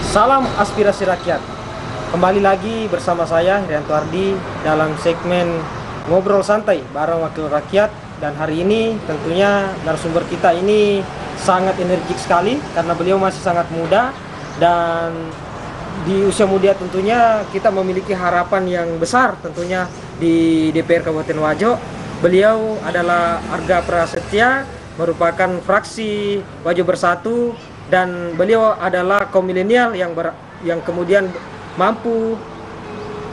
Salam aspirasi rakyat. Kembali lagi bersama saya Herianto Ardi dalam segmen Ngobrol Santai bareng Wakil Rakyat. Dan hari ini tentunya narasumber kita ini sangat energik sekali karena beliau masih sangat muda. Dan di usia muda tentunya kita memiliki harapan yang besar tentunya di DPR Kabupaten Wajo. Beliau adalah Arga Prasetya, merupakan fraksi Wajo Bersatu, dan beliau adalah kaum milenial yang kemudian mampu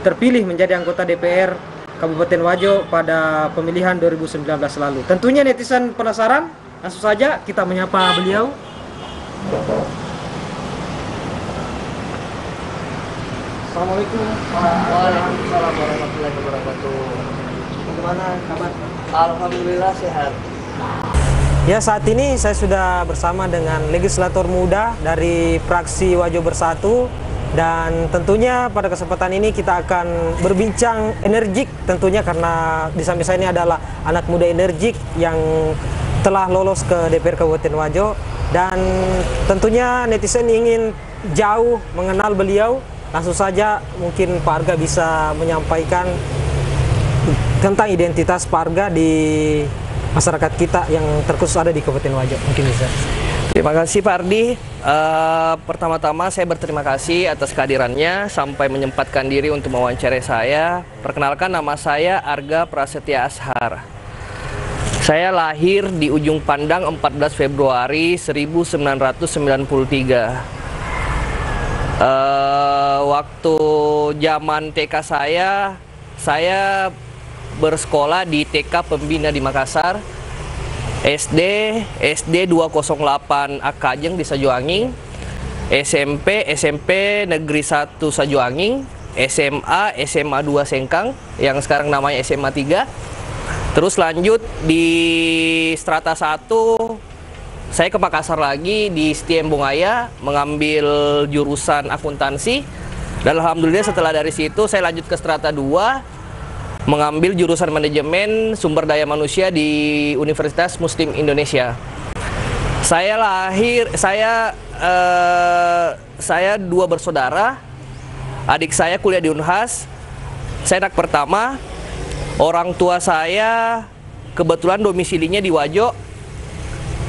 terpilih menjadi anggota DPR Kabupaten Wajo pada pemilihan 2019 lalu. Tentunya netizen penasaran, langsung saja kita menyapa beliau. Assalamualaikum Pak. Waalaikumsalam warahmatullahi wabarakatuh. Bagaimana kabar? Alhamdulillah sehat. Ya, saat ini saya sudah bersama dengan legislator muda dari fraksi Wajo Bersatu, dan tentunya pada kesempatan ini kita akan berbincang energik tentunya karena di samping saya ini adalah anak muda energik yang telah lolos ke DPR Kabupaten Wajo, dan tentunya netizen ingin jauh mengenal beliau. Langsung saja mungkin Pak Arga bisa menyampaikan tentang identitas Pak Arga di masyarakat kita yang terkhusus ada di Kabupaten Wajo, mungkin bisa. Terima kasih Pak Ardi. Pertama-tama saya berterima kasih atas kehadirannya sampai menyempatkan diri untuk mewawancarai saya. Perkenalkan, nama saya Arga Prasetya Ashar. Saya lahir di Ujung Pandang 14 Februari 1993. Waktu zaman TK saya bersekolah di TK Pembina di Makassar, SD 208 Akajeng di Sajuanging, SMP Negeri 1 Sajuanging, SMA 2 Sengkang yang sekarang namanya SMA 3. Terus lanjut di strata 1 saya ke Makassar lagi di STM Bungaya mengambil jurusan akuntansi, dan alhamdulillah setelah dari situ saya lanjut ke strata 2 mengambil jurusan manajemen sumber daya manusia di Universitas Muslim Indonesia. Saya dua bersaudara. Adik saya kuliah di Unhas. Saya anak pertama. Orang tua saya kebetulan domisilinya di Wajo,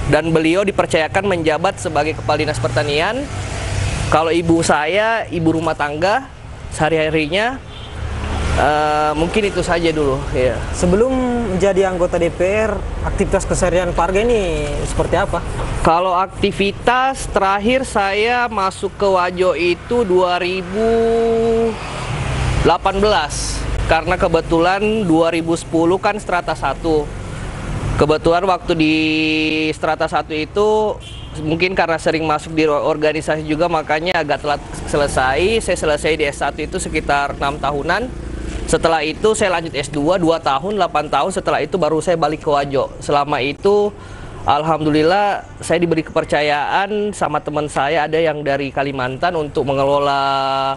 dan beliau dipercayakan menjabat sebagai Kepala Dinas Pertanian. Kalau ibu saya ibu rumah tangga sehari-harinya. Mungkin itu saja dulu ya. Sebelum menjadi anggota DPR, aktivitas keseharian Pak Arga ini seperti apa? Kalau aktivitas terakhir saya masuk ke Wajo itu 2018, karena kebetulan 2010 kan strata 1. Kebetulan waktu di strata 1 itu mungkin karena sering masuk di organisasi juga, makanya agak telat selesai. Saya selesai di S1 itu sekitar 6 tahunan. Setelah itu saya lanjut S2 2 tahun, 8 tahun. Setelah itu baru saya balik ke Wajo. Selama itu alhamdulillah saya diberi kepercayaan sama teman saya, ada yang dari Kalimantan, untuk mengelola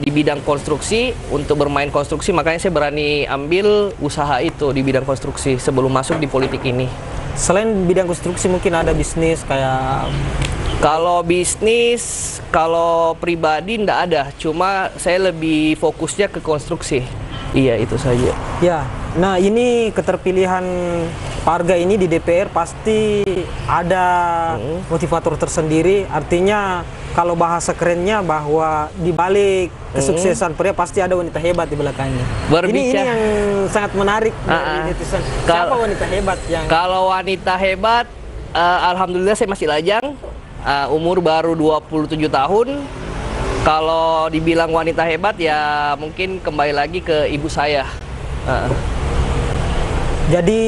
di bidang konstruksi, untuk bermain konstruksi. Makanya saya berani ambil usaha itu di bidang konstruksi sebelum masuk di politik ini. Selain bidang konstruksi mungkin ada bisnis kayak... Kalau bisnis, kalau pribadi ndak ada, cuma saya lebih fokusnya ke konstruksi. Iya, itu saja. Ya, nah ini keterpilihan Pak Arga ini di DPR pasti ada motivator tersendiri. Artinya kalau bahasa kerennya bahwa di balik kesuksesan pria pasti ada wanita hebat di belakangnya. Ini yang sangat menarik dari netizen. Siapa wanita hebat yang... Kalau wanita hebat, alhamdulillah saya masih lajang. Umur baru 27 tahun. Kalau dibilang wanita hebat ya mungkin kembali lagi ke ibu saya. Jadi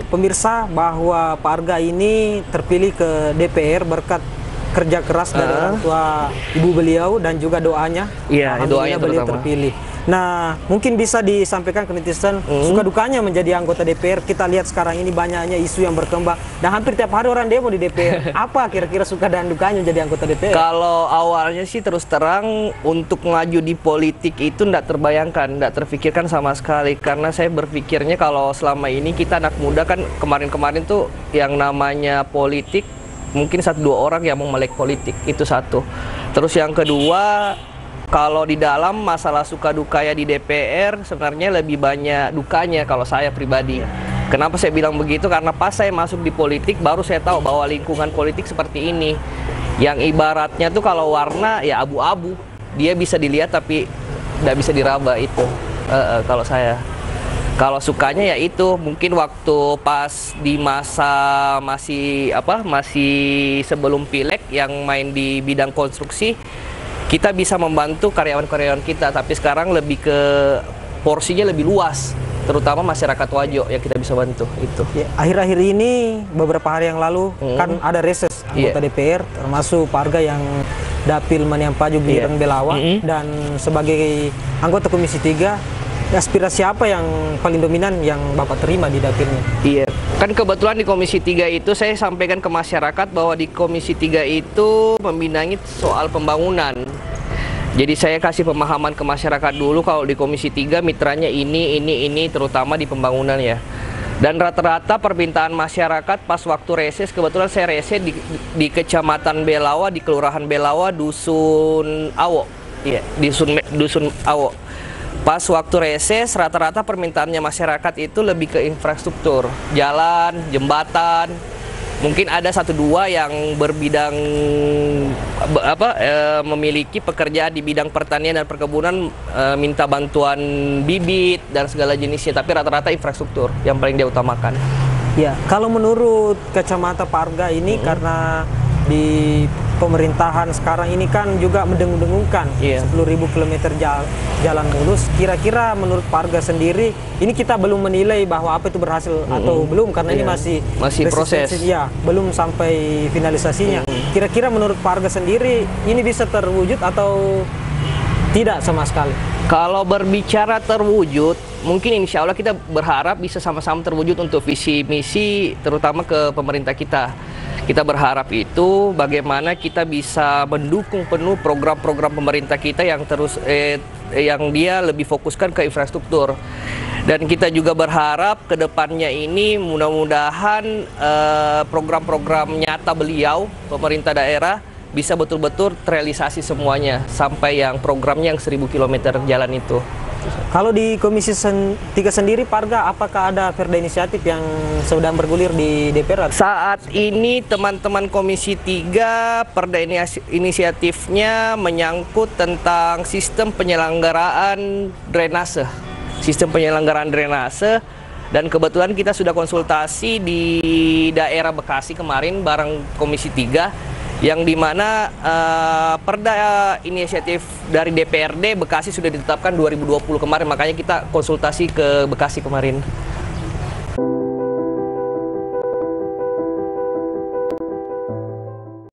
pemirsa, bahwa Pak Arga ini terpilih ke DPR berkat kerja keras dari orang tua ibu beliau dan juga doanya. Iya, doanya beliau terpilih. Nah, mungkin bisa disampaikan ke netizen suka dukanya menjadi anggota DPR. Kita lihat sekarang ini banyaknya isu yang berkembang dan hampir tiap hari orang demo di DPR. Apa kira-kira suka dan dukanya menjadi anggota DPR? Kalau awalnya sih terus terang untuk maju di politik itu tidak terbayangkan, tidak terfikirkan sama sekali. Karena saya berpikirnya kalau selama ini kita anak muda kan kemarin-kemarin tuh yang namanya politik mungkin 1-2 orang yang mau melek politik, itu satu. Terus yang kedua, kalau di dalam masalah suka dukanya di DPR sebenarnya lebih banyak dukanya kalau saya pribadi. Kenapa saya bilang begitu? Karena pas saya masuk di politik baru saya tahu bahwa lingkungan politik seperti ini, yang ibaratnya tuh kalau warna ya abu-abu, dia bisa dilihat tapi nggak bisa diraba itu. Kalau saya, kalau sukanya ya itu mungkin waktu pas di masa masih sebelum pileg yang main di bidang konstruksi, kita bisa membantu karyawan-karyawan kita, tapi sekarang lebih ke porsinya lebih luas, terutama masyarakat Wajo yang kita bisa bantu itu. Ya, akhir-akhir ini beberapa hari yang lalu kan ada reses anggota DPR, termasuk Pak Arga yang dapil Maniampaju Giliran Belawa, dan sebagai anggota Komisi 3, aspirasi apa yang paling dominan yang Bapak terima di dapilnya? Iya, kan kebetulan di Komisi 3 itu saya sampaikan ke masyarakat bahwa di Komisi 3 itu membidangi soal pembangunan. Jadi saya kasih pemahaman ke masyarakat dulu kalau di Komisi 3 mitranya ini, terutama di pembangunan ya. Dan rata-rata permintaan masyarakat pas waktu reses, kebetulan saya reses di Kecamatan Belawa, di Kelurahan Belawa, Dusun Awo. Iya, Dusun Awo. Pas waktu reses, rata-rata permintaannya masyarakat itu lebih ke infrastruktur, jalan, jembatan. Mungkin ada 1-2 yang berbidang memiliki pekerjaan di bidang pertanian dan perkebunan, minta bantuan bibit dan segala jenisnya, tapi rata-rata infrastruktur yang paling dia utamakan. Ya, kalau menurut kacamata Pak Arga ini, karena di pemerintahan sekarang ini kan juga mendengung-dengungkan 10.000 km jalan mulus. Kira-kira menurut Pak Arga sendiri, ini kita belum menilai bahwa apa itu berhasil atau belum, karena ini masih proses. Ya, belum sampai finalisasinya. Kira-kira menurut Pak Arga sendiri, ini bisa terwujud atau tidak sama sekali? Kalau berbicara terwujud, mungkin insya Allah kita berharap bisa sama-sama terwujud untuk visi misi, terutama ke pemerintah kita. Kita berharap itu bagaimana kita bisa mendukung penuh program-program pemerintah kita yang yang dia lebih fokuskan ke infrastruktur. Dan kita juga berharap ke depannya ini mudah-mudahan program-program nyata beliau, pemerintah daerah, bisa betul-betul terrealisasi semuanya sampai yang programnya yang 1.000 km jalan itu. Kalau di Komisi 3 sendiri, Pak Arga, apakah ada perda inisiatif yang sedang bergulir di DPR? Saat ini teman-teman Komisi 3 perda inisiatifnya menyangkut tentang sistem penyelenggaraan drainase. Sistem penyelenggaraan drainase, dan kebetulan kita sudah konsultasi di daerah Bekasi kemarin bareng Komisi 3, yang dimana perda inisiatif dari DPRD Bekasi sudah ditetapkan 2020 kemarin, makanya kita konsultasi ke Bekasi kemarin.